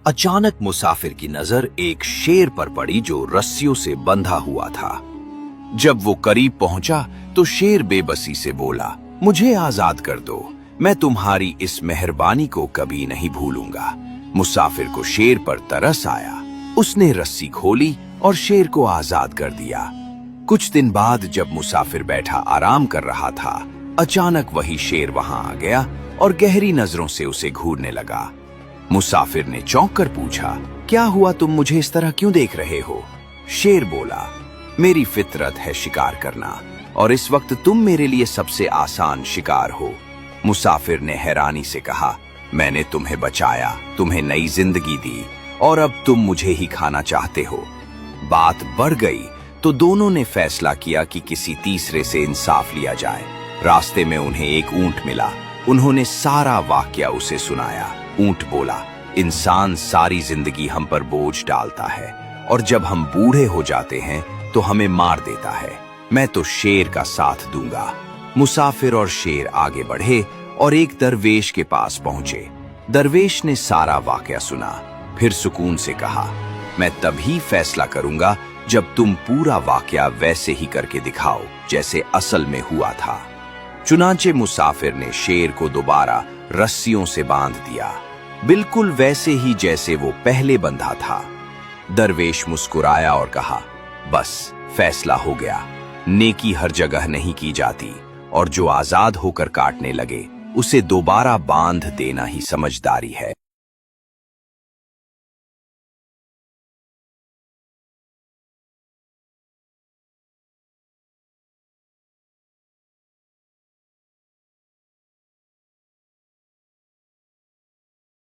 अचानक मुसाफिर की नजर एक शेर पर पड़ी जो रस्सियों से बंधा हुआ था। जब वो करीब पहुंचा तो शेर बेबसी से बोला, मुझे आजाद कर दो, मैं तुम्हारी इस मेहरबानी को कभी नहीं भूलूंगा। मुसाफिर को शेर पर तरस आया, उसने रस्सी खोली और शेर को आजाद कर दिया। कुछ दिन बाद जब मुसाफिर बैठा आराम कर रहा था, अचानक वही शेर वहां आ गया और गहरी नजरों से उसे घूरने लगा। मुसाफिर ने चौंक कर पूछा, क्या हुआ, तुम मुझे इस तरह क्यों देख रहे हो? शेर बोला, मेरी फितरत है शिकार करना और इस वक्त तुम मेरे लिए सबसे आसान शिकार हो। मुसाफिर ने हैरानी से कहा, मैंने तुम्हें बचाया, तुम्हें नई जिंदगी दी और अब तुम मुझे ही खाना चाहते हो। बात बढ़ गई तो दोनों ने फैसला किया कि किसी तीसरे से इंसाफ लिया जाए। रास्ते में उन्हें एक ऊंट मिला, उन्होंने सारा वाकया उसे सुनाया। ऊंट बोला, इंसान सारी जिंदगी हम पर बोझ डालता है और जब हम बूढ़े हो जाते हैं तो हमें मार देता है। मैं तो शेर का साथ दूंगा। मुसाफिर और शेर आगे बढ़े और एक दरवेश के पास पहुंचे। दरवेश ने सारा वाकया सुना, फिर सुकून से कहा, मैं तभी फैसला करूंगा जब तुम पूरा वाकया वैसे ही करके दिखाओ जैसे असल में हुआ था। चुनांचे मुसाफिर ने शेर को दोबारा रस्सियों से बांध दिया, बिल्कुल वैसे ही जैसे वो पहले बंधा था। दरवेश मुस्कुराया और कहा, बस फैसला हो गया, नेकी हर जगह नहीं की जाती और जो आजाद होकर काटने लगे उसे दोबारा बांध देना ही समझदारी है।